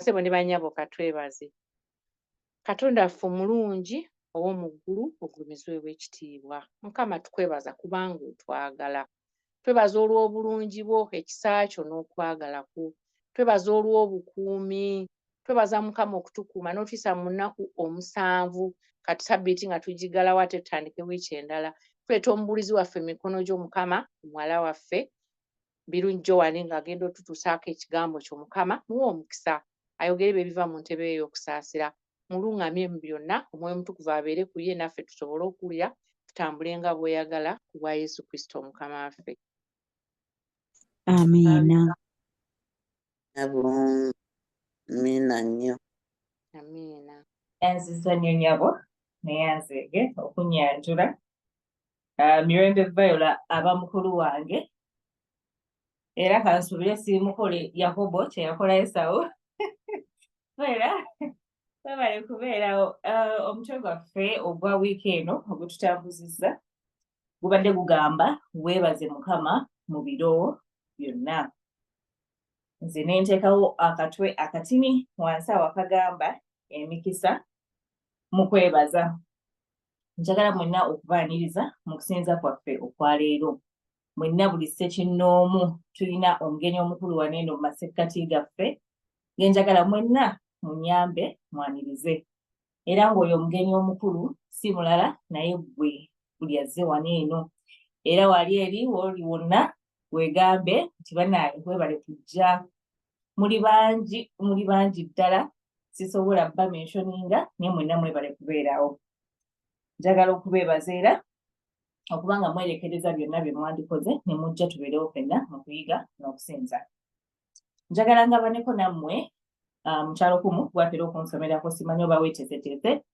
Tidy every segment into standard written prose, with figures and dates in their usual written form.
Ssebo ne bannyabo katwebaze. Katonda waffe omulungi ow'omu ggulu ogulumizibwe ekitiibwa. Mukama tukwebaza kubanga otwagala. Twebaza olw'obulungi bwo, ekisa kyo n'okwagala kwo. Twebaza olw'obukuumi. Twebaza Mukama okutukuuma n'otuyisa mu nnaku 7 kati Ssabbiiti nga tugigalawo ate tutandike wiiki endala. Tuleeta omubuulizi waffe mu mikono gyo Mukama, muwala waffe Birungi Joan ng'agenda otutuusaako ekigambo kyo Mukama, muwe omukisa. Ayogere bye biva mu ntebe ye y'okusaasira. Muluŋŋamye mu byonna, Omwoyo Omutukuvu abeere ku ye naffe tusobole okuwulira, tutambule nga bw'oyagala ku bwa Yesu Kristo Mukama waffe. Amiina. Amiina nnyo. Amiina. Yanziza nnyo nnyabo naye anzeege okunnyanjula. Mirembe Viola aba mukulu wange era kansuubire siimukole Yakobo kye yakola Esawu. Era babale kubeerawo. Omutwe gwaffe ogwa wiiki eno ogututambuzizza gubadde gugamba weebaze Mukama mu biro byonna. Nze ne nteekawo akatwe akatini wansi awo akagamba emikisa mu kwebaza. Njagala mwenna okubaaniriza mu kusinza kwaffe okwa leero. Mwenna buli ssekinnoomu tulina omugenyi omukulu wano eno mu masekkati gaffe. Njagala mwenna munyambe mwanirize. Era ng'oyo omugenyi omukulu si mulala naye ggwe buli azze wano eno. Era wali eri w'oli wonna weegambe nti bannange webale tujja. Muli bangi ddala sisobola bamentioninga naye mwenna mwebale kubeerawo. Njagala okubeebaza era okuba nga mwerekereza byonna bye mwandikoze ne mujja tubeerewo ffenna mu kuyiga n'okusinza. Njagala ngabaneko nammwe mukyalo kumu gwatera okunsomerako simanyi oba weeteeseteese.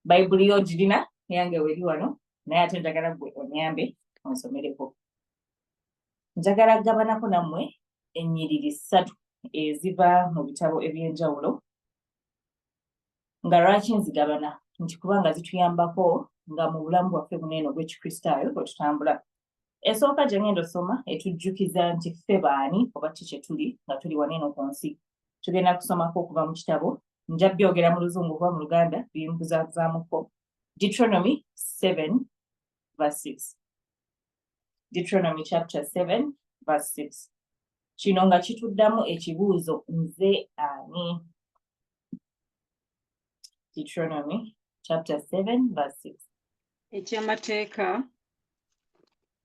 Bayibuli yo girina yange weri wano naye ate njagala gwe onyambe onsomereko. Njagala gabanako nammwe ennyiriri 3 eziva mu bitabo eby'enjawulo. Nga lwaki nzigabana? Nti kubanga zituyambako nga mu bulamu bwaffe bunene obw'ekikristaayo bwe tutambula. Esooka gye ngenda osoma etujjukiza nti ffe baani oba ki kye tuli nga tuli wano eno ku nsi. Tugenda kusomako okuva mu kitabo, nja byogera mu Luzungu oba mu Luganda bimbuzaamuko. Deuteronomy 7:6. Deuteronomy chapter 7:6. Kino nga kituddamu ekibuuzo nze ani. Deuteronomy chapter 7:6. Eky'amateeka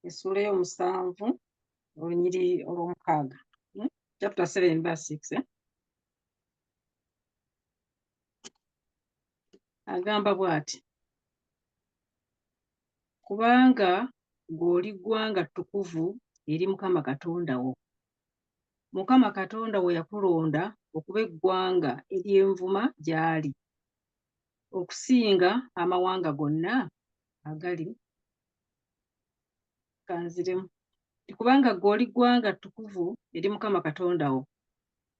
essula y'omusanvu olunyiri olw'omukaaga. Chapter 7:6. Agamba bw'ati: kubanga gw'oli ggwanga ttukuvu eri Mukama Katonda wo. Mukama Katonda wo yakulonda okuba eggwanga ery'envuma gy'ali, okusinga amawanga gonna agali. Kanziremu. Kubanga gw'oli ggwanga ttukuvu eri Mukama Katonda wo.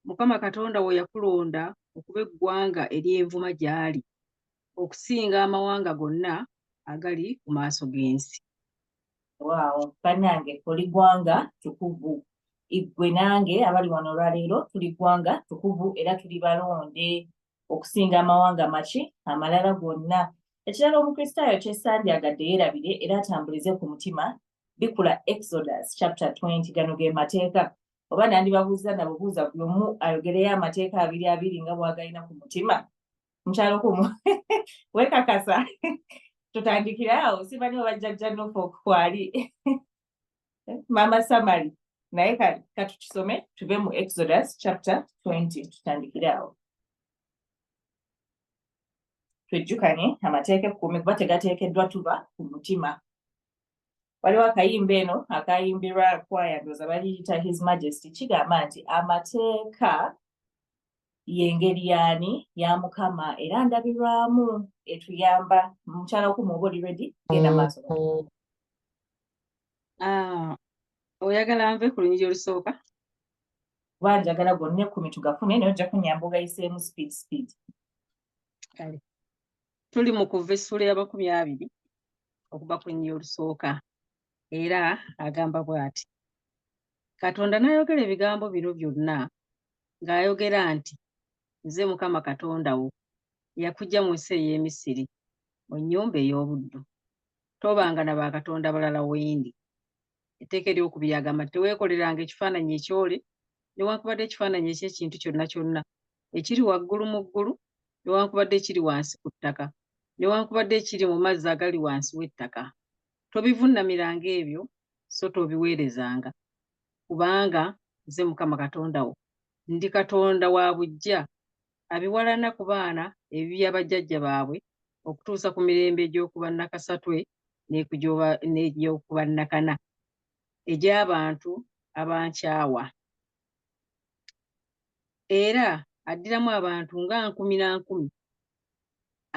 Mukama Katonda wo yakulonda okuba eggwanga ery'envuma gy'ali, okusinga amawanga gonna agali ku maaso g'ensi. Waawo, bannange oli ggwanga ttukuvu. Iggwe nange abali wano olwaleero tuli ggwanga ttukuvu era tuli balonde okusinga amawanga maki amalala gonna. Ekirala omukristaayo kyesandyagadde yeerabire era atambulize ku mutima bikula Exodus chapter 20. Gano ge mateeka. Oba nandibabuuza nabubuuza buli omu ayogereyo amateeka 2 nga bw'agalina ku mutima. Mukyalo kumu wekakasa tutandikira awo, simanyi oba jjajja Norfolk kwali Mama Samari, naye katukisome tuve mu Exodus chapter 20 tutandikira awo. Twejjukanye amateeka 10 kuba tegateekeddwa tuba ku mutima. Waliwo akayimba eno akayimbirwa kwaya ndowooza baliyita His Majesty kigamba nti amateeka y'engeri yaani ya Mukama era ndabirwamu etuyamba. Mukyala okumu oba oli ready? Genda maaso. Oyagala nve ku lunyiri olusooka? Kuba njagala gonna 10 tugafune naye ojja kunnyamba ogayiseemu speed. Kale. Tuli mu kuva essula ya 20 okuva ku lunyiri olusooka. Era agamba bw'ati: Katonda n'ayogera ebigambo bino byonna ng'ayogera nti, nze Mukama Katonda wo eyakuggya mu nsi ey'e Misiri mu nnyumba ey'obuddu. Tobanga na bakatonda balala wendi. Etteeka eryokubiri agamba teweekoleranga ekifaananyi ekyole newankubadde ekifaananyi eky'ekintu kyonna kyonna ekiri waggulu mu ggulu newankubadde ekiri wansi ku ttaka newankubadde ekiri mu mazzi agali wansi w'ettaka. Tobivuunamiranga ebyo so tobiweerezanga, kubanga nze Mukama Katonda wo ndi Katonda wa buggya abiwalana ku baana ebibya bajjajja baabwe okutuusa ku mirembe egy'okuba nakasatwe n'egy'okuba nakana egy'abantu abankyawa. Era addiramu abantu nga 10,000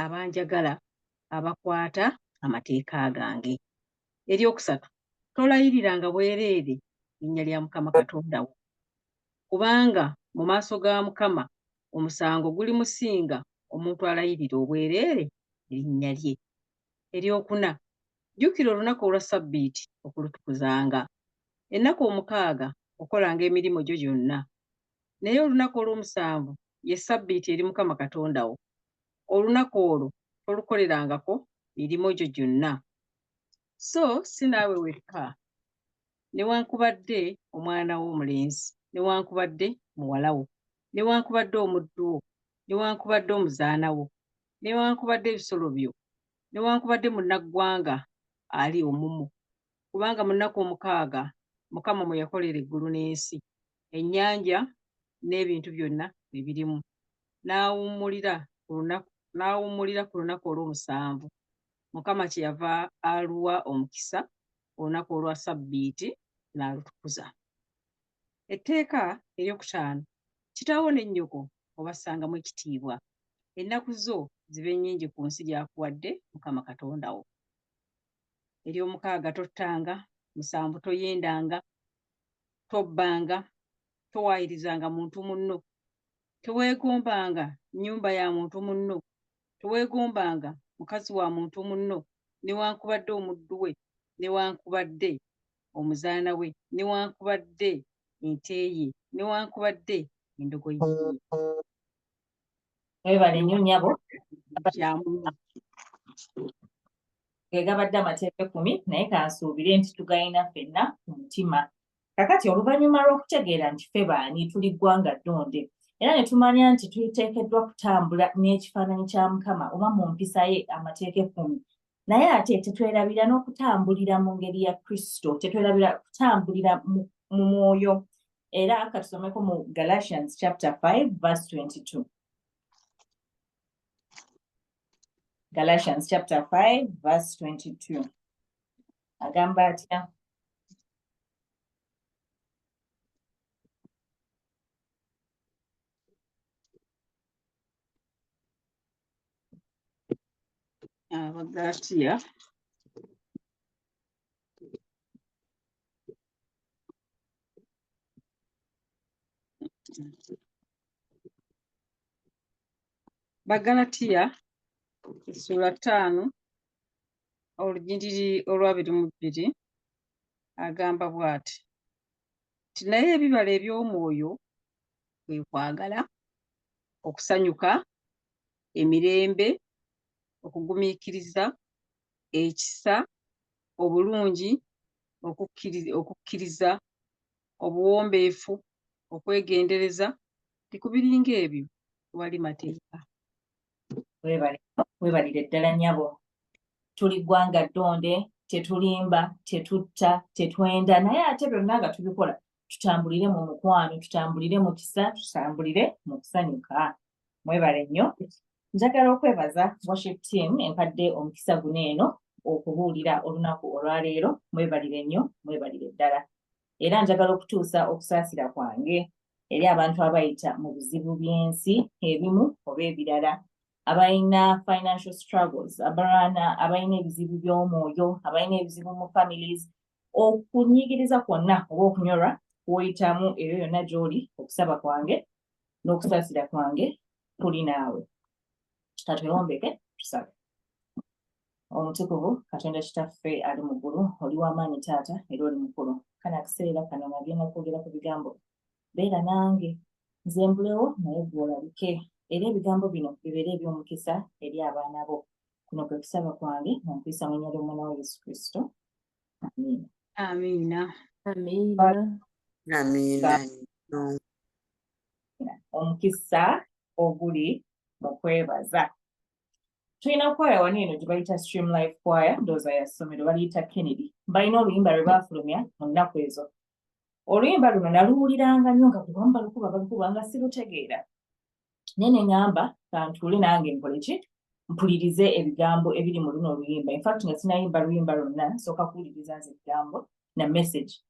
abanjagala abakwata amateeka gange. Eryokusatu, tolayiriranga bwereere linnya lya Mukama Katonda wo, kubanga mu maaso ga Mukama omusango guli musinga omuntu alayirira obwereere erinnya lye. Eryokuna, jjukira olunaku olwa Ssabbiiti okulutukuzanga. Ennaku 6 okolanga emirimu gyo gyonna, naye olunaku olw'omusanvu ye Ssabbiiti eri Mukama Katonda wo. Olunaku olwo tolukolerangako mirimu gyo gyonna. So si naawe wekka, newankubadde omwana wo omulenzi, newankubadde muwala wo, newankubadde omuddu wo, newankubadde omuzaana wo, newankubadde ebisolo byo, newankubadde munnaggwanga ali omumu, kubanga mu nnaku 6 Mukama mwe yakolera eggulu n'ensi, ennyanja n'ebintu byonna ebirimu, n'awummulira ku lunaku olw'omusanvu. Mukama kyeyava aluwa omukisa olunaku olwa Ssabbiiti n'alutukuza. Etteeka eryokutaano, kitaawo ne nnyoko obassangamu ekitiibwa. Ennaku zo zibe nnyingi ku nsi gy'akuwadde Mukama Katonda wo. Ery'omukaaga, tottanga. 7 toyendanga, tobbanga, towaayirizanga muntu munno, teweegombanga nnyumba ya muntu munno, teweegombanga mukazi wa muntu munno, newankubadde omuddu we, newankubadde omuzaana we, newankubadde ente ye, newankubadde endogoyi ye. Weebale nnyo nnyabo. Ge gabadde amateeka 10 naye kansuubire nti tugayina ffenna ku mutima. Kakati oluvannyuma lw'okutegeera nti ffe baani tuli ggwanga ddonde era ne tumanya nti tuteekeddwa kutambula n'ekifaananyi kya Mukama oba mu mpisa ye amateeka 10, naye ate tetwerabira n'okutambulira mu ngeri ya Kristo, tetwerabira kutambulira mu mwoyo. Era katusomeko mu Galatians chapter 5 verse 22. Galatians chapter 5 verse 22. Agamba atya? Abagalaatiya Bagalatiya essula 5 olugiriri olwa 22 agamba bw'ati nti naye ebibala eby'omwoyo kwe kwagala, okusanyuka, emirembe, okugumiikiriza, ekisa, obulungi, okukkiriza, obuwombeefu, okwegendereza, tikubiringa ebyo wali mateeka. Weebalire ddala nnyabo. Tuli ggwanga ddonde, tetulimba, tetutta, tetwenda, naye ate byonna nga tubikola tutambulire mu mukwano, tutambulire mu kisa, tutambulire mu kusanyuka. Mwebale nnyo. Njagala okwebaza worship team empadde omukisa guno eno okubuulira olunaku olwaleero. Mwebalire nnyo, mwebalire ddala. Era njagala okutuusa okusaasira kwange eri abantu abayita mu bizibu by'ensi ebimu oba ebirala, abalina financial struggles, abaana abalina ebizibu by'omwoyo, abalina ebizibu mu families, okunyigiriza kwonna oba okunyolwa kwoyitamu eyo yonna gy'oli, okusaba kwange n'okusaasira kwange kuli naawe. Katwewombeke tusabe. Omutukuvu Katonda Kitaffe ali mu ggulu, oli w'amaanyi Taata era oli mukulu. Kana akaseera kano nga ngenda kwogera ku bigambo, beera nange nze mbulewo naye ggwe olabike. era ebigambo bino bibeere eby'omukisa eri abaana bo. Kuno kwe kusaba kwange mu mpisa mu nnya ly'Omwana wa Yesu Kristo. Amiina. Amiina. Amiina. Amiina nnyo. Omukisa oguli mu kwebaza. Tulina kwaya wano eno gye bayita Stream Life Choir, ndowooza ya ssomero baliyita Kennedy. Balina oluyimba lwe baafulumya mu nnaku ezo. Oluyimba luno naluwuliranga nnyo nga bwe balukuba nga sirutegeera. Naye ne ŋŋamba kantuule nange nkole ki? Mpulirize ebigambo ebiri mu luno oluyimba. In fact nga sinayimba luyimba lwonna, nsooka kuwuliriza nze ebigambo na message.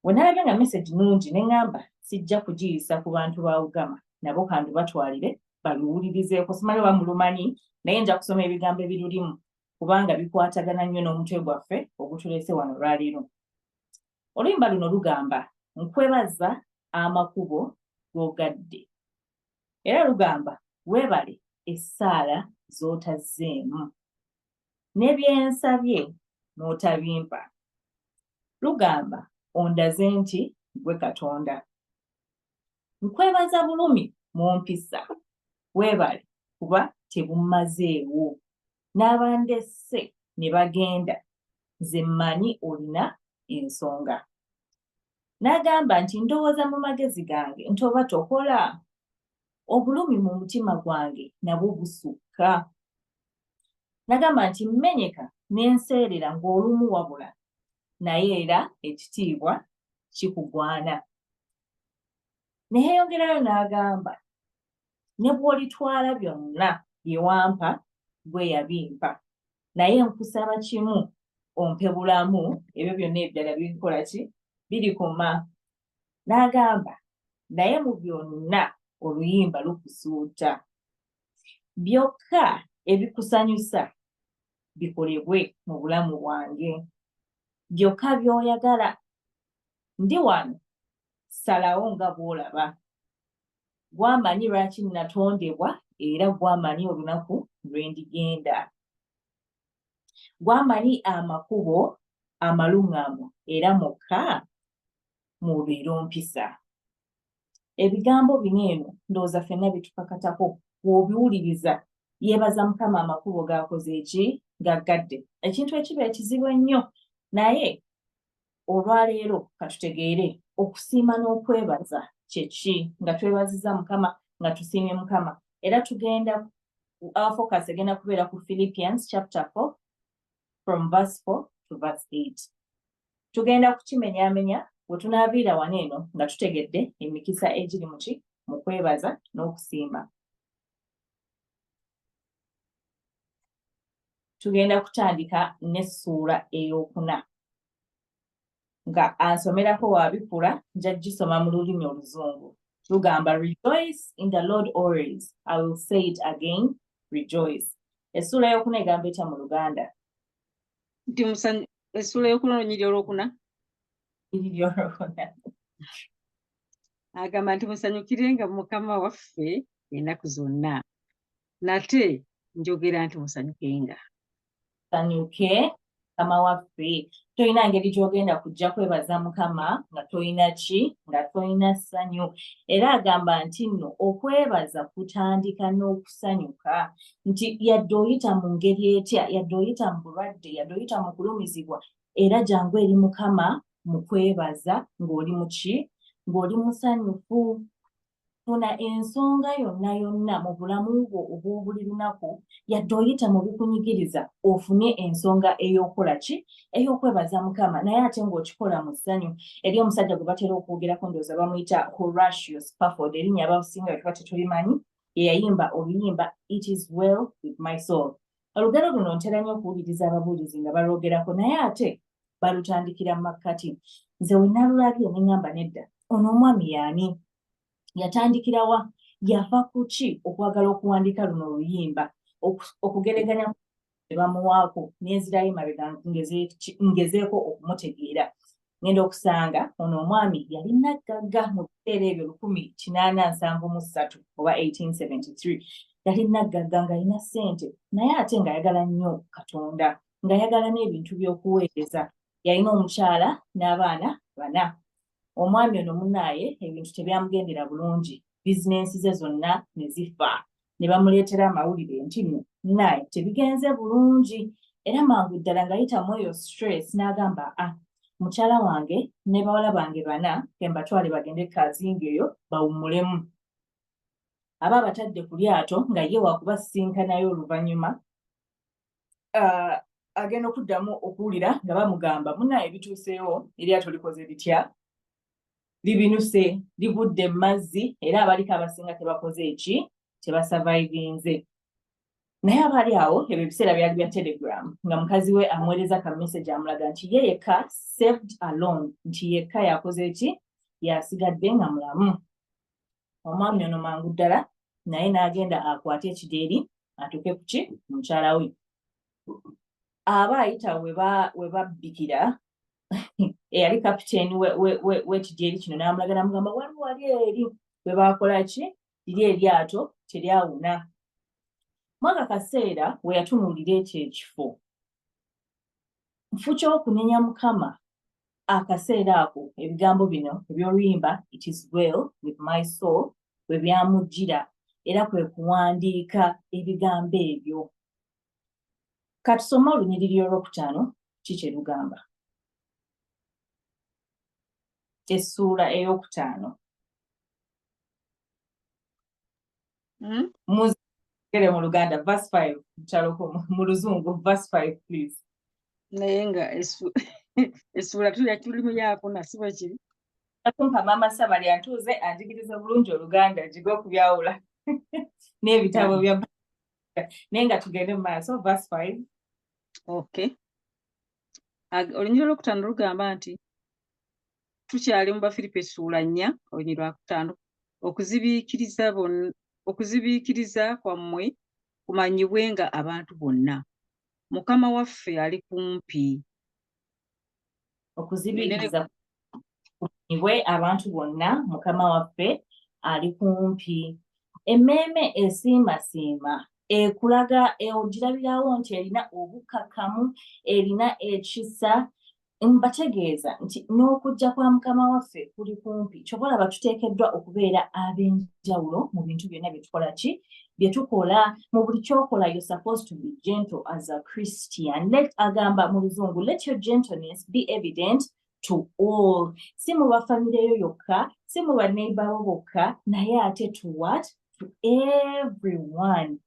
Bwe nalabye nga message nnungi ne ŋŋamba sijja kugiyisa ku bantu ba Ugama, nabo kandi batwalire baluwulirizeeko. Simanyi oba mulumanyi, naye nja kusoma ebigambo ebirulimu kubanga bikwatagana nnyo n'omutwe gwaffe ogutuleese wano lwaleero. Oluyimba luno lugamba nkwebaza amakubo g'ogadde. Era lugamba weebale essaala z'otazzeemu ne byensabye n'otabimpa. Lugamba ondaze nti gwe Katonda. Nkwebaza bulumi mu mpisa, weebale kuba tebummazeewo. N'abandesse ne bagenda, nze mmanyi olina ensonga. N'agamba nti ndowooza mu magezi gange nti oba tokola. Obulumi mu mutima gwange nabwo busukka. N'agamba nti mmenyeka n'enseerera ng'olumu wabula, naye era ekitiibwa kikugwana. Ne yeeyongerayo n'agamba ne bw'olitwala byonna bye wampa gwe yabimpa, naye nkusaba kimu ompe bulamu, ebyo byonna ebirala bikola ki? Birikoma. N'agamba naye mu byonna oluyimba lukusuuta. Byokka ebikusanyusa bikolebwe mu bulamu bwange. Byokka by'oyagala. Ndi wano, salawo nga bw'olaba. Gwamanyi lwaki natondebwa era gwamanyi olunaku lwe ndigenda. Gwamanyi amakubo amaluŋŋamu era mukka mubeera mpisa. Ebigambo bino eno ndowooza ffenna bitukakatako bw'obiwuliriza. Yeebaza Mukama amakubo g'akoze eki? Gaggadde. Ekintu ekiba ekizibu ennyo, naye olwaleero katutegeere okusiima n'okwebaza kye ki? Nga twebaziza Mukama, nga tusiimye Mukama. Era tugenda, our focus egenda kubeera ku Philippians chapter 4 from verse 4 to verse 8. Tugenda kukimenyaamenya bwe tunaaviira wano eno nga tutegedde emikisa egiri mu ki? Mu kwebaza n'okusiima. Tugenda kutandika n'essuula ey'okuna. Nga ansomerako wabikula nja gisoma mu lulimi Oluzungu. Lugamba rejoice in the Lord always. I will say it again, rejoice. Essuula ey'okuna egamba etya mu Luganda? Nti essuula ey'okuna olunyiri olwokuna agamba nti musanyukirenga Mukama waffe ennaku zonna. Nate njogera nti musanyukenga. Sanyuke Mukama waffe. Toyina ngeri gy'ogenda kujja kwebaza Mukama nga toyina ki? Nga toyina ssanyu. Era agamba nti nno okwebaza kutandika n'okusanyuka. Nti yadde oyita mu ngeri etya, yadde oyita mu bulwadde, yadde oyita mu kulumizibwa, era jangu eri Mukama mu kwebaza ng'oli mu ki? Ng'oli musanyufu. Funa ensonga yonna yonna mu bulamu bwo obw'obuli lunaku, yadde oyita mu bikunyigiriza, ofune ensonga ey'okola ki? Ey'okwebaza Mukama, naye ate ng'okikola mu ssanyu. Eri omusajja gwe batera okwogerako ndowooza bamuyita Horatio Spafford, erinnya abasinga bwe tuba tetulimanyi, ye yayimba oluyimba It is well with my soul. Olugero luno ntera nnyo okuwuliriza ababuulizi nga balwogerako, naye ate balutandikira mu makkati. Nze we nalulabye ne ŋŋamba nedda, ono omwami y'ani? Yatandikira wa? Yava ku ki okwagala okuwandiika luno oluyimba? Okugeraganya bamuwaako n'enzirayo emabega ngezeeko okumutegeera. Ngenda okusanga ono omwami yali naggagga mu biseera ebyo 1873 oba 1873. Yali naggagga ng'alina ssente, naye ate ng'ayagala nnyo Katonda, ng'ayagala n'ebintu by'okuweereza. Yalina omukyala n'abaana 4. Omwami ono munnaaye ebintu tebyamugendera bulungi, bizinensi ze zonna ne zifa. ne bamuleetera amawulire nti nno naye tebigenze bulungi era mangu ddala ng'ayitamu eyo stress n'agamba mukyala wange ne bawala bange bana ke mbatwale bagende Kazinga eyo bawummulemu. Aba abatadde ku lyato nga ye wakubasisinkanayo oluvannyuma agenda okuddamu okuwulira nga bamugamba munaye bituuseewo eryato likoze litya libinuse ligudde mu mazzi era abaliko abasinga tebakoze eki tebasavaivinze. Naye abaali awo ebyo ebiseera byali bya Telegram nga mukazi we amuweereza ka message amulaga nti ye yekka saved alone nti yekka yakoze eki yasigadde nga mulamu. Omwami ono mangu ddala naye n'agenda akwate ekidyeri atuuke ku ki mukyala we. Aba ayita we babbikira eyali kapiteeni w'ekidyeri kino n'amulaga n'amugamba waliwo wali eri we baakola ki liri eryato teryawuna. Mwaka kaseera we yatunuulira ekyo ekifo nfu ky'okunenya Mukama akaseera ako ebigambo bino eby'oluyimba It is well with my soul bwe byamujjira era kwe kuwandiika ebigambo ebyo. Katusome olunyiriri olwokutaano kiki lugamba. Essuula ey'okutaano. Muzigere mu Luganda verse 5 mukyaloko mu Luzungu verse 5 please. Naye nga essuula tulya tulimu yaakuna si bwe kiri. Akumpa maama Sabali antuuze anjigiriza bulungi Oluganda njiga okubyawula n'ebitabo bya naye nga tugende mu maaso verse 5. Okay. Olunyiriri olwokutaano lugamba nti tukyali mu Bafiripi essuula 4 olunyiriri lwakutaano okuzibiikiriza kwammwe kumanyibwenga abantu bonna. Mukama waffe ali kumpi. Okuzibiikiriza kumanyibwe abantu bonna Mukama waffe ali kumpi. Emmeeme esiimasiima ekulaga ogirabirawo nti erina obukkakkamu erina ekisa. Mbategeeza nti n'okujja kwa Mukama waffe kuli kumpi. Kyova olaba tuteekeddwa okubeera ab'enjawulo mu bintu byonna bye tukola ki bye tukola. Mu buli ky'okola you're supposed to be gentle as a Christian. Agamba mu Luzungu let your gentleness be evident to all. Si mu bafamire yo yokka, si mu baneighbor bo bokka, naye ate to what? To everyone.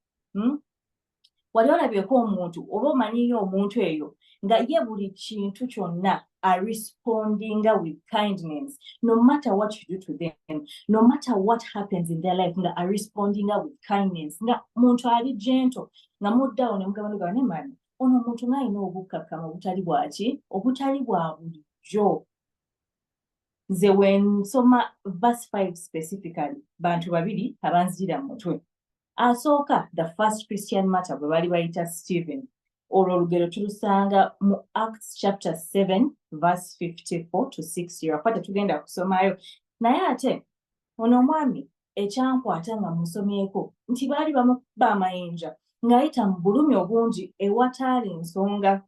Wali olabyeko omuntu oba omanyiyo omuntu eyo nga ye buli kintu kyonna respondinga with kindness, no matter what you do to them, no matter what happens in their life, nga respondinga with kindness, nga muntu ali gentle, nga muddawo ne mugabano ne mani ono omuntu ng'alina obukkakkamu obutali bwaki obutali bwa bulijjo. Nze when nsoma verse 5 specifically bantu babiri abanzira mu mutwe. Asooka the first Christian martyr bwe bali bayita Stephen. Olwo olugero tulusanga mu Acts chapter 7 verse 54 to 60. Akwate tugenda kusomayo. Naye ate ono omwami ekyankwata nga musomyeko nti baali bamukuba amayinja ng'ayita mu bulumi obungi ewataali nsonga.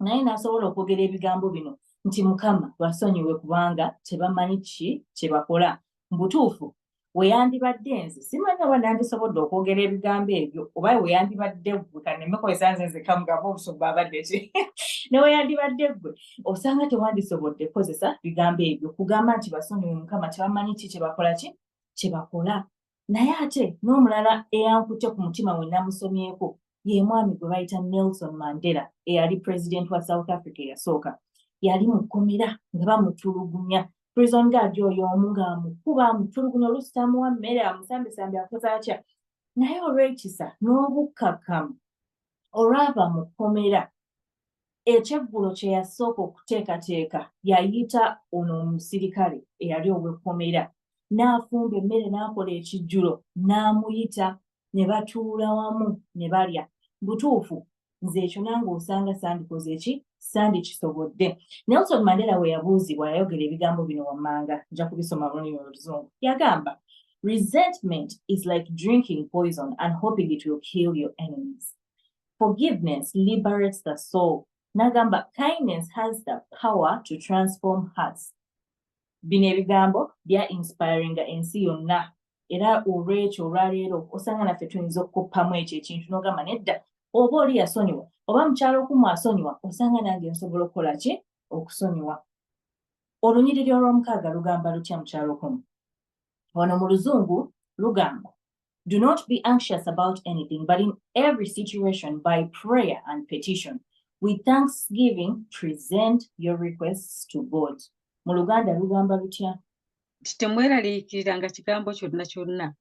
Naye n'asobola okwogera ebigambo bino nti Mukama basonyiwe kubanga tebamanyi ki kye bakola. Mu butuufu weyandibadde nze simanyi oba nandisobodde okwogera ebigambo ebyo oba weyandibadde ggwe kannemekozesa nze nzekka mugamba obusobo abadde ki ne weyandibadde ggwe osanga tewandisobodde kozesa bigambo ebyo kugamba nti basonyiwe Mukama tebamanyi ki kye bakola ki kye bakola. Naye ate n'omulala eyankutte ku mutima we namusomyeko ye mwami gwe bayita Nelson Mandela eyali president wa South Africa eyasooka. Yali mu kkomera nga bamutulugunya. Prison guard oyo omu ng'amukuba amutulugunya oluusi tamuwa mmere amusambesambe akoze atya. Naye olw'ekisa n'obukkakkamu olwava mu kkomera ekyeggulo kye yasooka okuteekateeka yayita ono omusirikale eyali ow'ekkomera n'afumba emmere n'akola ekijjulo n'amuyita ne batuula wamu ne balya. Butuufu nze ekyo nange osanga sandikoze eki sandikisobodde. Nelson Mandela we yabuuzibwa yayogera ebigambo bino wammanga nja kubisoma bulungi Oluzungu. Yagamba resentment is like drinking poison and hoping it will kill your enemies. Forgiveness liberates the soul. N'agamba kindness has the power to transform hearts. Bino ebigambo bya inspiringa ensi yonna era olw'ekyo olwaleero osanga naffe tuyinza okukoppamu ekyo ekintu n'ogamba nedda oba oli yasonyiwa oba mukyalo kumu asonyiwa osanga nange nsobola okukola ki okusonyiwa. Olunyiriri olw'omukaaga lugamba lutya mukyalo kumu? Wano mu Luzungu lugamba do not be anxious about anything but in every situation by prayer and petition with thanksgiving present your requests to God. Mu Luganda lugamba lutya? Temweraliikiriranga kigambo kyonna kyonna,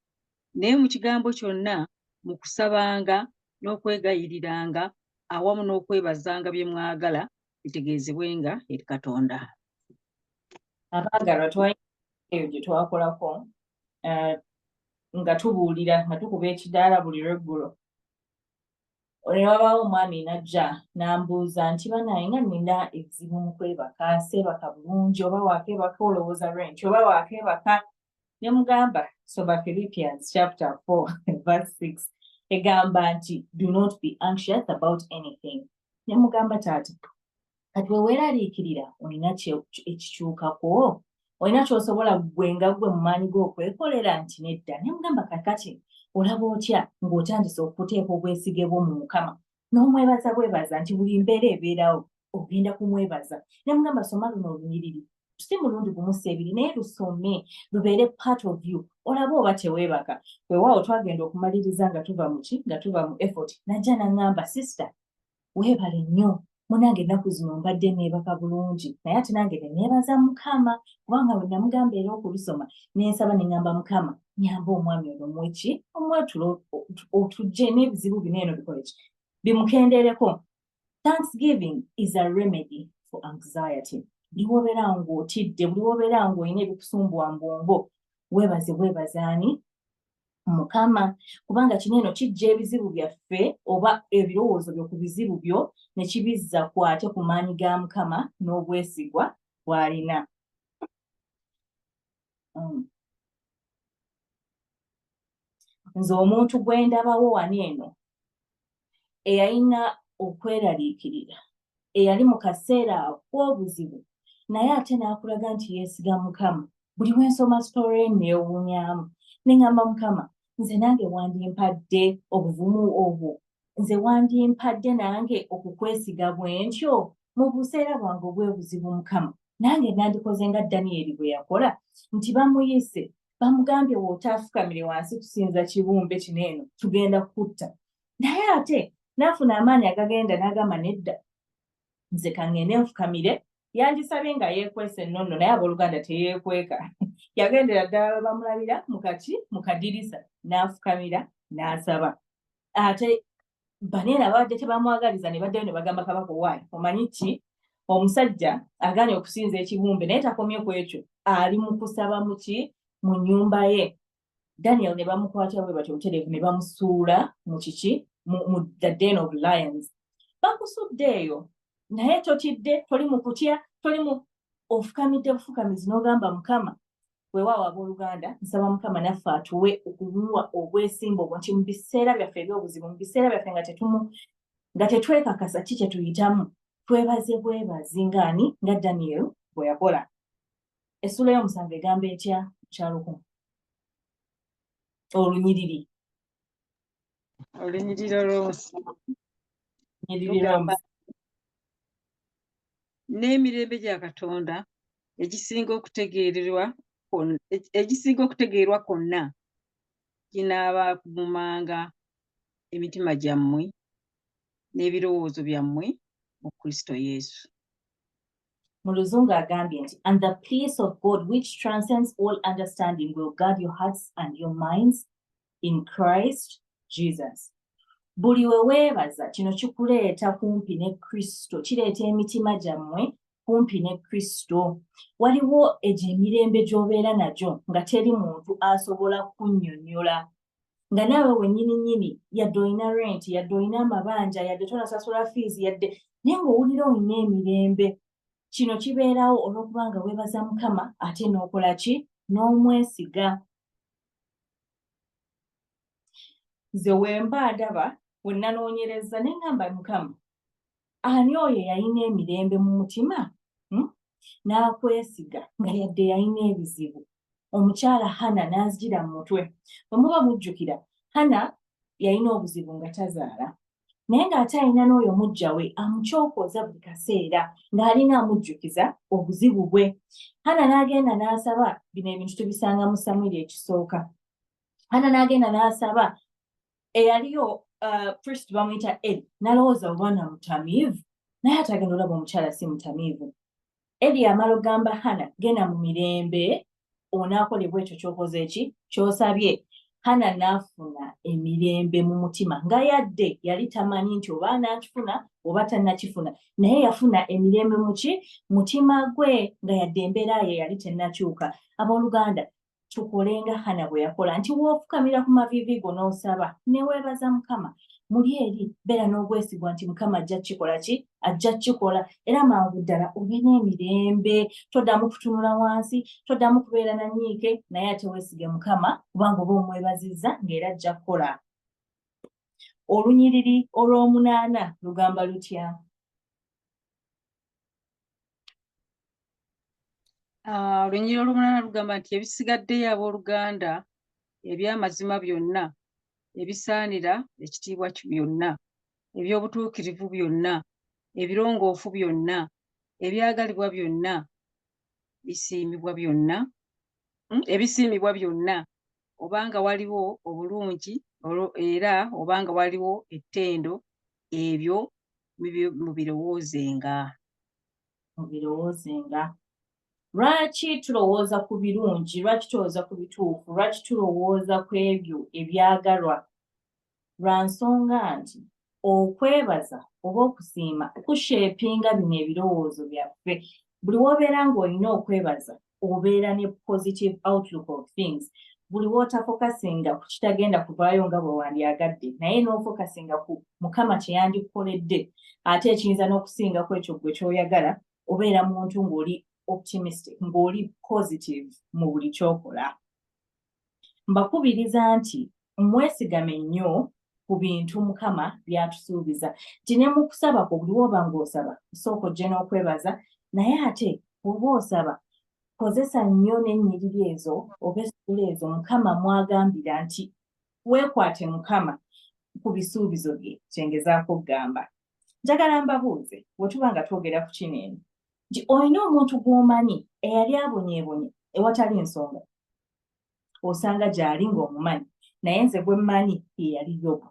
naye mu kigambo kyonna mu kusabanga n'okwegayiriranga awamu n'okwebazanga bye mwagala bitegeezebwenga eri Katonda. Abaagalwa twalina eyo gye twakolako nga tubuulira nga tukuba ekidaala buli lweggulo. Ne wabaawo omwami najja n'ambuuza nti banaye nga nina ebizibu mu kwebaka, seebaka bulungi oba waakeebaka olowooza lwenti oba waakeebaka. Ne mugamba soma Philippians chapter 4 verse 6 egamba nti do not be anxious about anything. Ne mugamba taata kati weweeraliikirira olina ekikyukako, olina ky'osobola gwe nga gwe mu maanyi g'okwekolera nti nedda. Ne mugamba kakati olaba otya ng'otandise okuteeka obwesige bwo mu Mukama n'omwebaza bwebaza nti buli mbeera ebeerawo ogenda kumwebaza. Ne mugamba soma luno olunyiriri, si mulundi gumu seebiri naye lusome lubeere part of you olabe oba teweebaka. Weewaawo twagenda okumaliriza nga tuva mu ki nga tuva mu effort najja n'aŋŋamba sister weebale nnyo munange ennaku zino mbadde neebaka bulungi naye ate nange ne neebaza Mukama kubanga bwe namugamba era okulusoma n'ensaba ne ŋŋamba Mukama nyamba omwami ono mweki omwetulo otujje n'ebizibu bino eno bikole ki bimukendeereko. Thanksgiving is a remedy for anxiety. Buli wobeera ng'otidde, buli wobeera ng'olina ebikusumbuwa mu bwongo weebaze ani Mukama kubanga kino eno kijja ebizibu byaffe oba ebirowoozo byo ku bizibu byo ne kibizza kwate ku maanyi ga Mukama n'obwesigwa bw'alina. Nze omuntu gwe ndabawo wano eno eyalina okweraliikirira eyali mu kaseera ak'obuzibu naye ate n'akulaga nti yeesiga Mukama. Buli we nsoma story neewuunyaamu ne ŋŋamba Mukama nze nange wandimpadde obuvumu obwo, nze wandimpadde nange okukwesiga bwe ntyo mu buseera bwange obw'obuzibu Mukama. Nange nandikoze nga Danieri bwe yakola nti bamuyise bamugambye w'otaafukamire wansi kusinza kibumbe kino eno tugenda kutta. Naye ate n'afuna amaanyi agagenda n'agamba nedda nze kaŋŋende nfukamire. Yandisabye nga yeekwese nnono naye abooluganda teyeekweka. Yagendera ddala bamulabira mu kadirisa n'afukamira n'asaba. Ate baneera abadde tebamwagaliza ne baddayo ne bagamba kabaka owaayi omanyi ki omusajja agaanye okusinza ekibumbe naye takomye ku ekyo ali mu kusaba mu ki mu nnyumba ye. Daniel ne bamukwata bwe batyo butereevu ne bamusuula mu kiki mu the den of lions. Bakusudde eyo naye totidde, toli mu kutya, toli mu ofukamidde bufukamizi n'ogamba Mukama. Weewaawo abooluganda nsaba Mukama naffe atuwe okumuwa obwesimba obwo nti mu biseera byaffe eby'obuzibu, mu biseera byaffe nga tetwekakasa ki kye tuyitamu twebaze bwebazi ngaani nga Daniel bwe yakola. Essula y'omusanvu egamba etya mukyalo kumu? Olunyiriri lugamba n'emirembe gya Katonda egisinga okutegeerwa kwonna ginaabakumanga emitima gyammwe n'ebirowoozo byammwe mu Kristo Yesu. Mu Luzungu agambye nti and the peace of God which transcends all understanding will guard your hearts and your minds in Christ Jesus. Buli we weebaza kino kikuleeta kumpi ne Kristo, kireeta emitima gyammwe kumpi ne Kristo. Waliwo egyo emirembe gy'obeera nagyo nga teri muntu asobola kunnyonnyola. Nga naawe wennyini yadde olina rent, yadde olina amabanja, yadde tonasasula fees, yadde naye ng'owulira olina emirembe. Kino kibeerawo olw'okubanga weebaza Mukama ate n'okola ki? N'omwesiga. Nze wemba ndaba we nanoonyereza ne ŋŋamba Mukama ani oyo yalina emirembe mu mutima n'akwesiga nga yadde yalina ebizibu omukyala Hana n'azigira mu mutwe. Bwe muba mujjukira, Hana yalina obuzibu nga tazaala. Naye ng'ate alina n'oyo mujja we amucyokoza buli kaseera ng'alina amujjukiza obuzibu bwe. Hana n'agenda n'asaba, bino ebintu tubisanga mu Samwiri ekisooka. Hana n'agenda n'asaba eyaliyo priest bamuyita Eri, n'alowooza obwana mutamiivu, naye ate agenda olaba omukyala si mutamiivu. Eri amala ogamba Hana, genda mu mirembe, onaakolebwa ekyo ky'okoze eki ky'osabye. Hana n'afuna emirembe mu mutima nga yadde yali tamanyi nti oba anaakifuna oba tannakifuna, naye yafuna emirembe mu mutima gwe nga yadde embeera ye yali tennakyuka. Abooluganda, tukole nga Hana bwe yakola, nti w'ofukamira ku maviivi go n'osaba ne weebaza Mukama, muli eri beera n'obwesigwa nti Mukama ajja kukikola ki? Ajja kukikola. Era mangu ddala olina emirembe, toddamu kutunula wansi, toddamu kubeera na nnyiike, naye ate weesige Mukama kubanga oba omwebazizza ng'era ajja kukola. Olunyiriri olw'omunaana lugamba lutya? Olunyiriri olw'omunaana lugamba nti ebisigaddeyo abooluganda eby'amazima byonna, ebisaanira ekitiibwa byonna, eby'obutuukirivu byonna, ebirongoofu byonna, ebyagalibwa byonna, ebisiimibwa byonna, obanga waliwo obulungi era obanga waliwo ettendo, ebyo mubirowoozenga. Lwaki tulowooza ku birungi? Lwaki tulowooza ku bituufu? Lwaki tulowooza ku ebyo ebyagalwa? Lwa nsonga nti okwebaza oba okusiima kusheepinga bino ebirowoozo byaffe. Buli w'obeera ng'olina okwebaza obeera ne positive outlook of things. Buli w'otafokasinga ku kitagenda kuvaayo nga bwe wandyagadde, naye n'ofokasinga ku Mukama kye yandikukoledde, ate ekiyinza n'okusingako ekyo gwe ky'oyagala, obeera muntu ng'oli optimistic, ng'oli positive mu buli ky'okola. Mbakubiriza nti mwesigame nnyo ku bintu Mukama by'atusuubiza. Nti ne mu kusaba kwo buli w'oba ng'osaba sooka ojje n'okwebaza, naye ate bw'oba osaba kozesa nnyo n'ennyiriri ezo oba essula ezo Mukama mwagambira nti weekwate Mukama ku bisuubizo bye, kyengezaako okugamba. Njagala mbabuuze, bwe tuba nga twogera ku kino eno, nti olina omuntu gw'omanyi eyali abonyeebonye ewatali nsonga, osanga gy'ali ng'omumanyi, naye nze gwe mmanyi ye yali Yobu.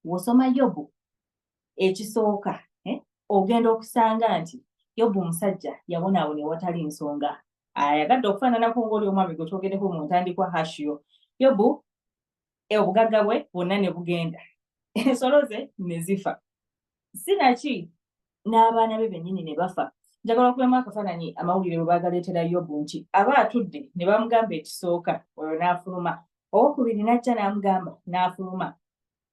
W'osoma Yobu ekisooka, ogenda okusanga nti Yobu musajja yabonaabona ewatali nsonga. Ayagadde okufaananako ng'oli omwami gwe twogeddeko mu ntandikwa Hashiyo. Yobu obugagga bwe bwonna ne bugenda, ensolo ze ne zifa, sinaki n'abaana be bennyini ne bafa. Njagala okubemu akafaananyi amawulire bwe baagaleetera Yobu nti aba atudde ne bamugamba ekisooka, oyo n'afuluma. Owokubiri n'ajja n'amugamba n'afuluma.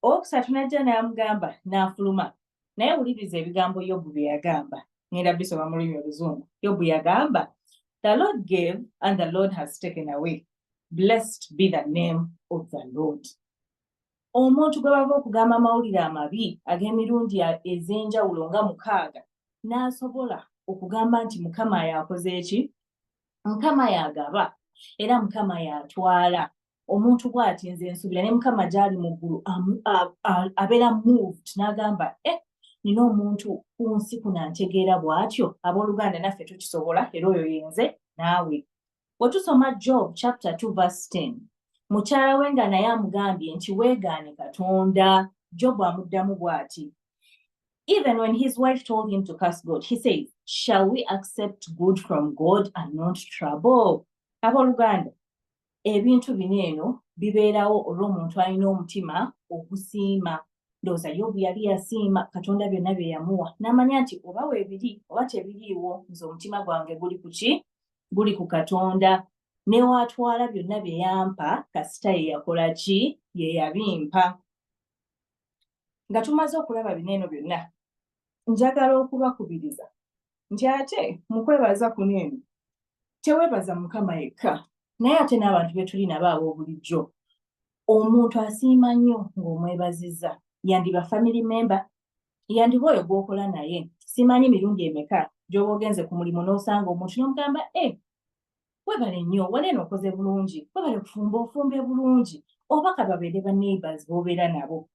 Owokusatu n'ajja n'amugamba n'afuluma. Naye wuliriza ebigambo Yobu bye yagamba. Ngenda bisoma mu lulimi Oluzungu. Yobu yagamba, the Lord gave and the Lord has taken away. Blessed be the name of the Lord. Omuntu gwe bava okugamba amawulire amabi ag'emirundi ez'enjawulo nga 6 n'asobola okugamba nti Mukama yakoze eki? Mukama yagaba era Mukama yatwala. Omuntu bw'ati nze nsubira ne Mukama gy'ali mu ggulu abeera moved n'agamba nina omuntu ku nsi kunantegeera bw'atyo. Abooluganda naffe tukisobola era oyo yenze naawe. Bwe tusoma Job chapter 2 verse 10, mukyala we nga naye amugambye nti weegaane Katonda, Job amuddamu bw'ati. Even when his wife told him to curse God, he said, shall we accept good from God and not trouble? Abooluganda, ebintu bino eno bibeerawo olw'omuntu alina omutima ogusiima. Ndowooza Yobu yali yasiima Katonda byonna bye yamuwa, n'amanya nti oba weebiri oba tebiriiwo, nze omutima gwange guli ku ki? Guli ku Katonda. Ne waatwala byonna bye yampa, kasita ye yakola ki? Ye yabimpa. Nga tumaze okulaba bino eno byonna, njagala okubakubiriza nti ate mu kwebaza kuno eno teweebaza Mukama yekka, naye ate n'abantu be tuli nabo ab'obulijjo. Omuntu asiima nnyo ng'omwebazizza, yandiba family member, yandiba oyo gw'okola naye. Simanyi mirundi emeka gy'oba ogenze ku mulimu n'osanga omuntu n'omugamba webale nnyo waneeno okoze bulungi webale kufumba ofumbe bulungi obaka babeere ba neighbors b'obeera nabo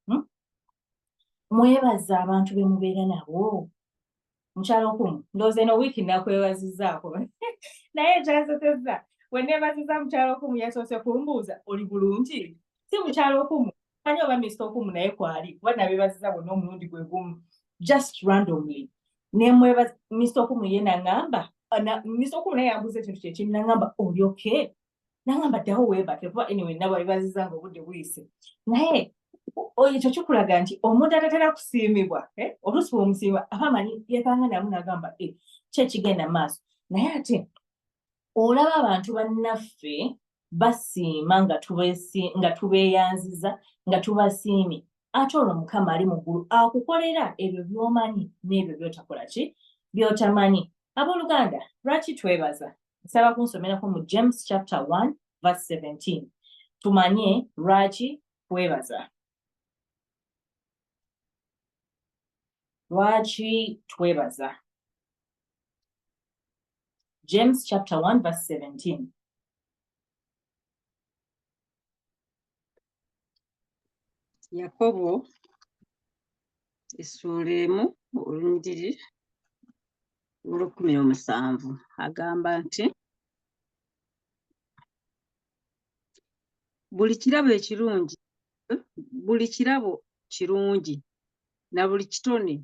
mwebaza abantu be mubeera nabo mukyalo kumu ndowooza eno wiiki nakwebazizaako naye kyasoteza we neebaziza mukyalo kumu yasoose kumbuuza oli bulungi si mukyalo kumu ani oba Mr. Okumu naye kwali kuba nabeebaziza bonna omulundi gwe gumu just randomly nemwebaza Mr. Okumu ye naŋŋamba Mr. Okumu naye yambuuza ekintu kyekiri naŋŋamba oli okay naŋŋamba ddawo weebake kuba anyway nabeebaziza ng'obudde buyise naye ekyo kikulaga nti omuntu atatera kusiimibwa oluusi bw'omusiima aba amanyi yeekanga namu n'agamba kyekigenda mu maaso naye ate olaba abantu bannaffe basiima nga tubeeyanziza nga tubasiimye ate olwo Mukama ali mu ggulu akukolera ebyo by'omanyi n'ebyo by'otakola ki by'otamanyi. Abooluganda lwaki twebaza? Nsaba kunsomerako mu James chapter 1 verse 17 tumanye lwaki twebaza. Lwaki twebaza? James chapter 1 verse 17. Yakobo essula emu olunyiriri olw'17 agamba nti buli kirabo kirungi na buli kitone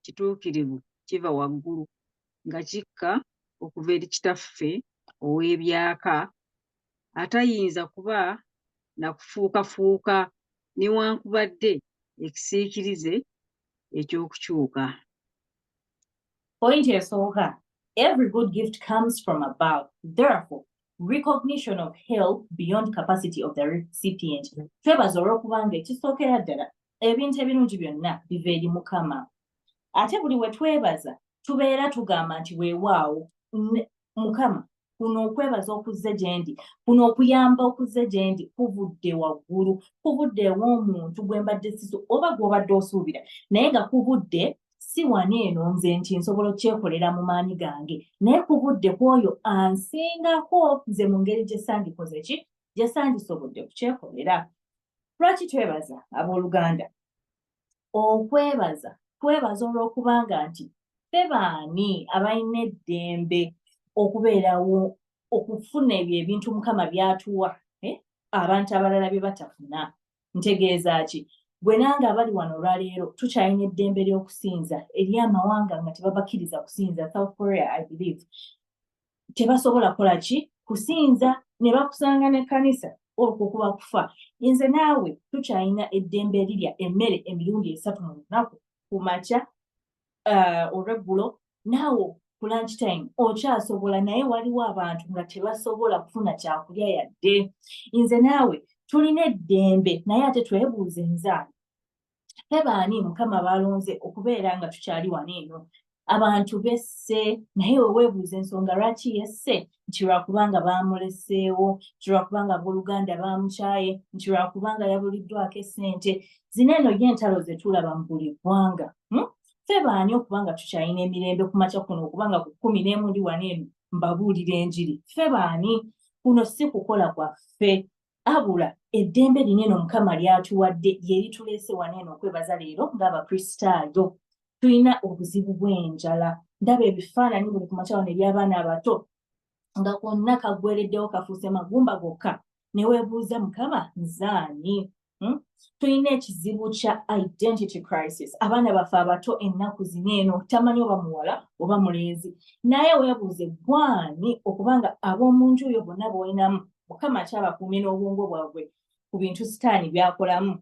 kituukirivu kiva waggulu nga kikka okuva eri Kitaffe ow'ebyaka atayinza kuba na kufuukafuuka newankubadde ekisiikirize eky'okukyuka. Point esooka, every good gift comes from above. Therefore, recognition of help beyond capacity of the recipient. Twebaza olw'okubanga ekisookera ddala ebintu ebirungi byonna biva eri Mukama. Ate buli we twebaza tubeera tugamba nti weewaawo Mukama kuno okwebaza okuzze gye ndi, kuno okuyamba okuzze gye ndi kuvudde waggulu, kuvudde ew'omuntu gwe mbadde siso oba gw'obadde osuubira, naye nga kuvudde si waneeno nze nti nsobola okyekolera mu maanyi gange, naye kuvudde ku oyo ansingako nze mu ngeri gye sandikoze ki, gye sandisobodde kukyekolera. Lwaki twebaza abooluganda? Okwebaza twebaza olw'okubanga nti ffe baani abalina eddembe okubeerawo okufuna ebyo ebintu Mukama by'atuwa abantu abalala bye batafuna. Ntegeeza ki? Gwe nange abali wano olwaleero tukyalina eddembe ly'okusinza eri amawanga nga tebabakkiriza kusinza. South Korea, I believe, tebasobola kukola ki? Kusinza, ne bakusanga n'ekkanisa okwo kuba kufa. Nze naawe tukyalina eddembe erirya emmere emirundi 3 mu lunaku, ku makya olw'eggulo naawe ku lunch time okyasobola, naye waliwo abantu nga tebasobola kufuna kyakulya yadde. Nze naawe tulina eddembe naye ate twebuuze nzaani ffe baani Mukama balonze okubeera nga tukyali wano eno. Abantu besse naye weweebuuza ensonga lwaki yesse, nti lwakubanga baamuleseewo, nti lwakubanga abooluganda baamukyaye, nti lwakubanga yabuliddwako essente. Zino eno y'entalo ze tulaba mu buli ggwanga. Ffe baani okubanga tukyalina emirembe ku makya kuno okubanga ku 11 ndi wano eno mbabuulira enjiri? Ffe baani? Kuno si kukola kwaffe, abula eddembe linene Mukama lyatuwadde lye lituleese wano eno okwebaza leero ng'Abakristaayo. Tulina obuzibu bw'enjala. Ndaba ebifaananyi buli ku makya wano eby'abaana abato nga konna kaggwereddewo kafuuse magumba gokka, ne weebuuza Mukama nzaani? Tulina ekizibu kya identity crisis. Abaana baffe abato ennaku zino eno tamanyi oba muwala oba mulenzi, naye weebuuze gwani okubanga ab'omu nju yo bonna b'olinamu Mukama akyabakuumye n'obwongo bwabwe ku bintu sitaani by'akolamu.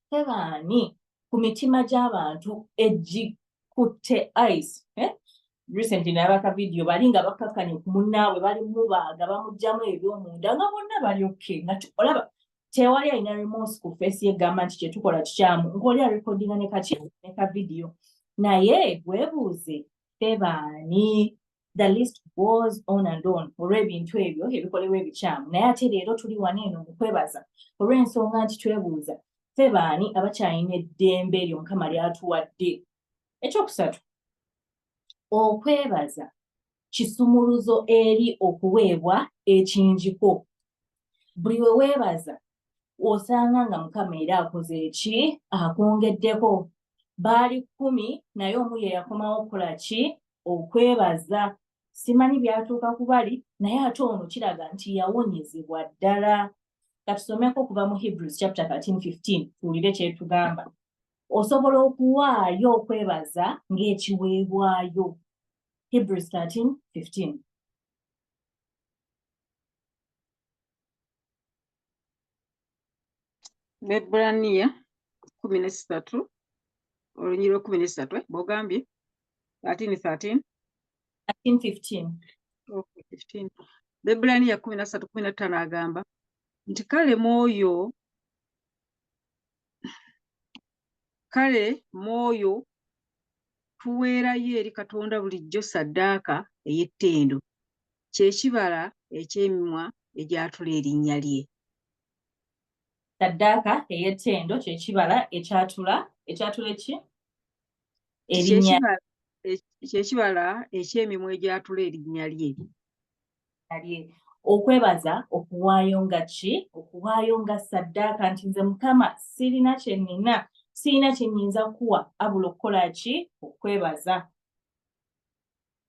Ffe baani ku mitima gy'abantu egikutte ice? Recently nabaka video bali nga bakakkanye ku munnaabwe bali mubaaga bamuggyamu eby'omunda nga bonna bali okay, nga olaba tewali alina remorse ku face y'egamba nti kyetukola kikyamu, ng'oli arekodinga ne ka video. Naye weebuuze ffe baani? The list goes on and on olw'ebintu ebyo ebikolebwa ebikyamu. Naye ate leero tuli wano eno mu kwebaza olw'ensonga nti twebuuza ffe baani abakyalina eddembe eryo Mukama lyatuwadde. Ekyokusatu, okwebaza kisumuluzo eri okuweebwa ekinjiko. Buli we weebaza osanga nga Mukama era akoze eki? Akwongeddeko. Baali 10 naye omu ye yakomawo okukola ki? Okwebaza. Simanyi byatuuka ku bali naye ate ono kiraga nti yawonyezebwa ddala. Katusomeko kuva mu Hebrews chapter 13:15 tuwulire kyetugamba. Osobola okuwaayo okwebaza ng'ekiweebwayo. Hebrews 13:15. Ebbulaniya 13 olunyi lw'okumi bw'ogambye 13:13 13:15. Okay, 15. Ebbulaniya 13:15 agamba nti kale mwoyo tuweerayo eri Katonda bulijjo ssaddaaka ey'ettendo, ky'ekibala eky'emimwa egyatula erinnya lye. Ssaddaaka ey'ettendo ky'ekibala ekyatula eki? Erinnya Ky'ekibala eky'emimwa egyatula erinnya lye. lye. Okwebaza okuwaayo nga ki? Okuwaayo nga ssaddaaka nti nze Mukama sirina kye nnina, sirina kye nnyinza kuwa abula okukola ki? Okwebaza.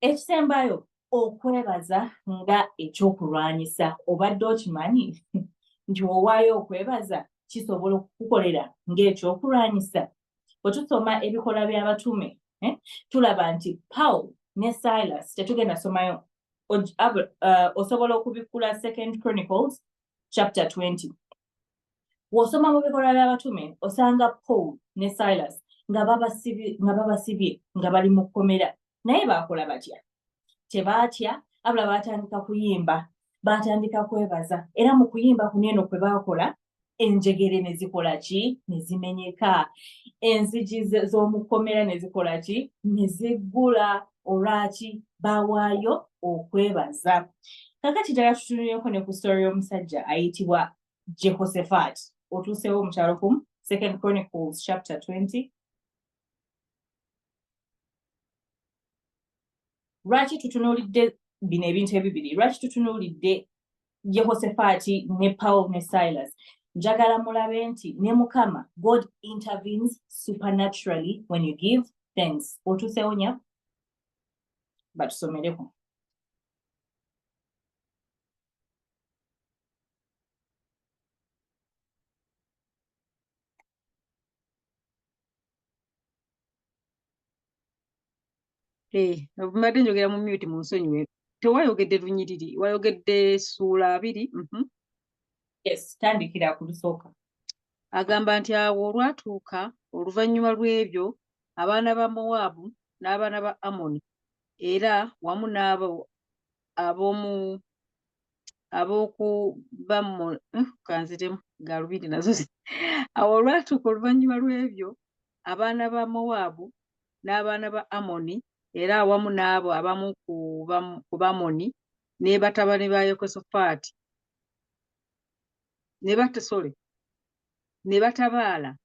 Ekisembayo okwebaza nga ekyokulwanyisa. Obadde okimanyi nti owaayo okwebaza kisobola okukukolera ng'ekyokulwanyisa? Bwe tusoma ebikola by'abatume tulaba nti Paul ne Silas, tetugenda somayo, osobola okubikkula 2 Chronicles chapter 20. W'osoma mu bikola by'abatume osanga Paul ne Silas nga babasibye nga bali mu kkomera. Naye baakola batya? Tebaatya, abula baatandika kuyimba, baatandika kwebaza. Era mu kuyimba kuno eno kwe baakola, enjegere ne zikola ki? Ne zimenyeka. Enzigi z'omu kkomera ne zikola ki? Ne ziggula. Olwaki? Baawaayo okwebaza. Kakati ddala tutunuleko ne ku story y'omusajja ayitibwa Jehoshaphat. Otuuseewo mu kyalo kumu, 2 Chronicles chapter 20. Lwaki tutunuulidde bino ebintu ebibiri? Lwaki tutunuulidde Jehoshaphat ne Paul ne Silas? Njagala mulabe nti ne Mukama, God intervenes supernaturally when you give thanks. Otuuseewo nya? Batusomereko. Mbadde njogera mu mute mu nsonyiwe. Tewayogedde lunyiriri, wayogedde ssuula 2. Yes, tandikira ku lusooka. Agamba nti awo olwatuuka oluvannyuma lw'ebyo abaana ba Mowaabu n'abaana ba Amoni era wamu n'abo kanziremu gaalubindi nazo awo olwatuuka oluvannyuma lw'ebyo abaana ba Mowaabu n'abaana ba Amoni era awamu n'abo abamu ku Bamoni ne batabani ba Yekosafaati ne batabaala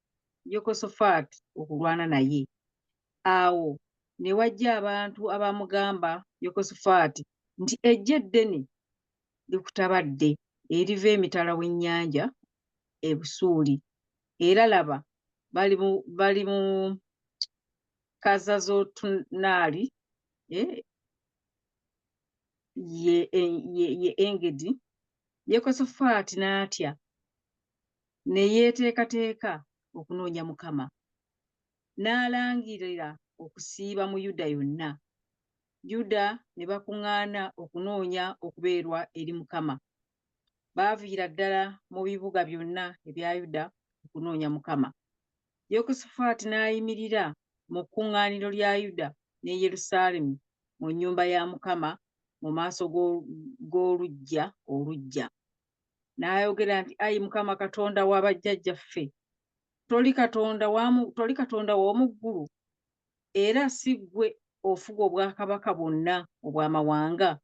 Yekosafaati okulwana naye. Awo ne wajja abantu abamugamba Yekosafaati nti ejje eddene likutabadde eriva emitala w'ennyanja e Busuuli, era laba bali mu Kazazotunaali ye Engedi. Yekosafaati n'atya ne yeeteekateeka okunoonya Mukama, n'alangirira okusiiba mu Yuda yonna. Yuda ne bakuŋŋaana okunoonya okubeerwa eri Mukama. Baaviira ddala mu bibuga byonna ebya Yuda okunoonya Mukama. Yekosafaati n'ayimirira mu kkuŋŋaaniro lya Yuda ne Yerusaalemi mu nnyumba ya Mukama mu maaso g'oluggya oluggya. N'ayogera nti, ayi Mukama Katonda wa bajjajjaffe, toli Katonda w'omu ggulu, era si ggwe ofuga obwakabaka bwonna obw'amawanga,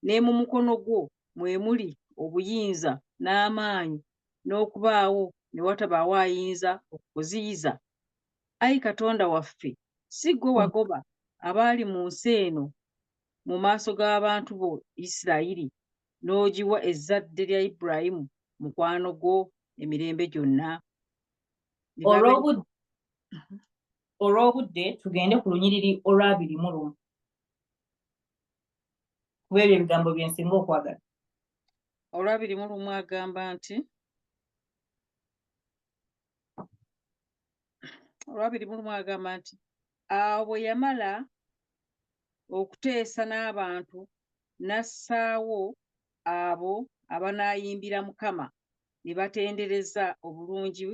ne mu mukono gwo mwe muli obuyinza n'amaanyi n'okubaawo ne watabaawo ayinza okukuziyiza. Ayi Katonda waffe, si ggwe wagoba abaali mu nsi eno mu maaso g'abantu bo Isirayiri n'ogiwa ezzadde lya Ibulayimu mukwano gwo emirembe gyonna. Olw'obudde tugende ku lunyiriri olw'21 kuba ebyo ebigambo bye nsinga okwagala. Olw'21 agamba nti awo bwe yamala okuteesa n'abantu n'assaawo abo abanaayimbira Mukama ne batendereza obulungi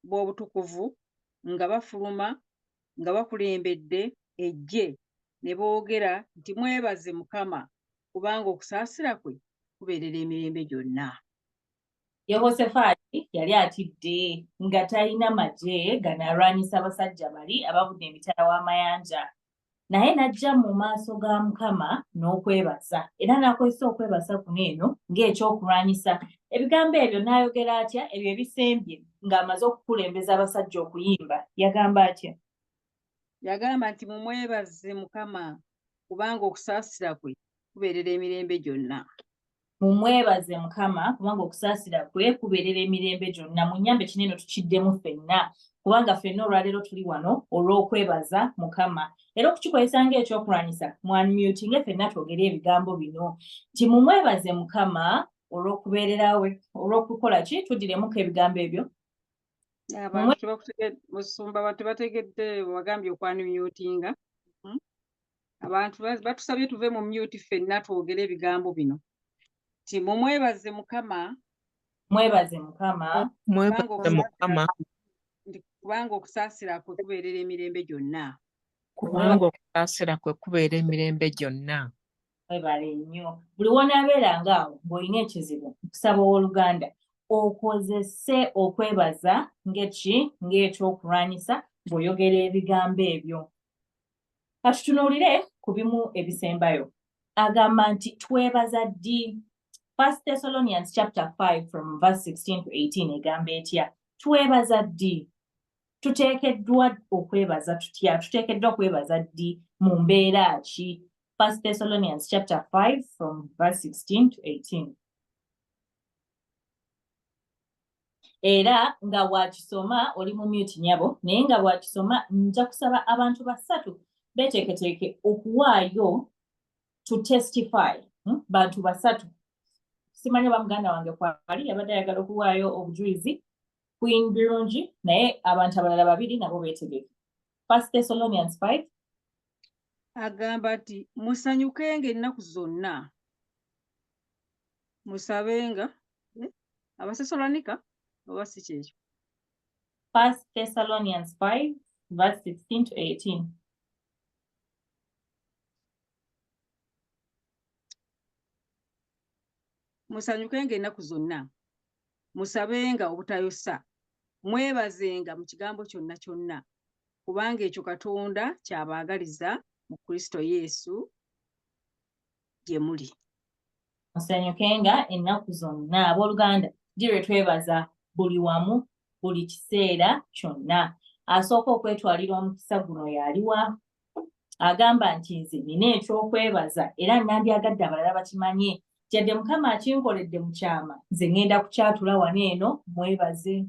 bw'obutukuvu nga bafuluma nga bakulembedde eggye ne boogera nti mwebaze Mukama kubanga okusaasira kwe kubeerera emirembe gyonna. Yehosafaati yali atidde nga talina magye ganaalwanyisa abasajja bali abavudde emitala w'amayanja, naye n'ajja mu maaso ga Mukama n'okwebaza, era n'akozesa okwebaza kuno eno ng'ekyokulwanyisa. Ebigambo ebyo n'ayogera atya? Ebyo ebisembye ng'amaze okukulembeza abasajja okuyimba, yagamba atya? Yagamba nti mumwebaze Mukama kubanga okusaasira kwe kubeerera emirembe gyonna. Mumwebaze Mukama kubanga okusaasira kwe kubeerera emirembe gyonna. Mu nnyambe kino eno tukiddemu ffenna kubanga ffenna olwaleero tuli wano olw'okwebaza Mukama. Era okukikozesa ng'ekyokulwanyisa mwanmyutinge ffenna twogere ebigambo bino nti mumwebaze Mukama olw'okubeererawe, olw'okukola ki? Tuddiremuko ebigambo ebyo. Musumba abantu tebategedde wagambye okwanmyutinga. Abantu batusabye tuve mu myuti ffenna twogere ebigambo bino nti mumwebaze Mukama. Mwebaze Mukama kubanga okusaasira kwe kubeerera emirembe gyonna. Webale nnyo. Buli wonaabeeranga awo ng'olina ekizibu nkusaba owooluganda okozese okwebaza ng'ekyokulwanyisa ng'oyogera ebigambo ebyo. Katutunuulire ku bimu ebisembayo. Agamba nti twebaza ddi. 1 Thessalonians chapter 5 from verse 16 to 18 egamba etya? Twebaza ddi. Tuteekeddwa okwebaza tutya? Tuteekeddwa okwebaza ddi mu mbeera ki? 1 Thessalonians chapter 5 from verse 16 to 18. Era nga bwakisoma oli mu mute nyabo, naye nga bwakisoma nja kusaba abantu basatu beteeketeeke okuwaayo to testify. Bantu basatu. Simanyi oba muganda wange kwali yabadde ayagala okuwaayo obujulizi. Queen Birungi naye abantu abalala babiri nabo beetegeke. 1 Thessalonians 5 agamba nti musanyukenga ennaku zonna, musabenga. Abasesalonika oba si kyekyo? 1 Thessalonians 5 verse 16 to 18. Musanyukenga ennaku zonna, musabenga obutayosa, mwebazenga mu kigambo kyonna kyonna, kubanga ekyo Katonda kyabaagaliza mu Kristo Yesu gye muli. Musanyukenga ennaku zonna. Abooluganda girwe twebaza buli wamu, buli kiseera kyonna. Asooka okwetwalirwa omukisa guno yaliwa? Agamba nti nze nina ekyokwebaza era nandyagadde abalala bakimanye. Kyadde Mukama akinkoledde mu kyama, nze ŋŋenda kukyatula wano eno mwebaze.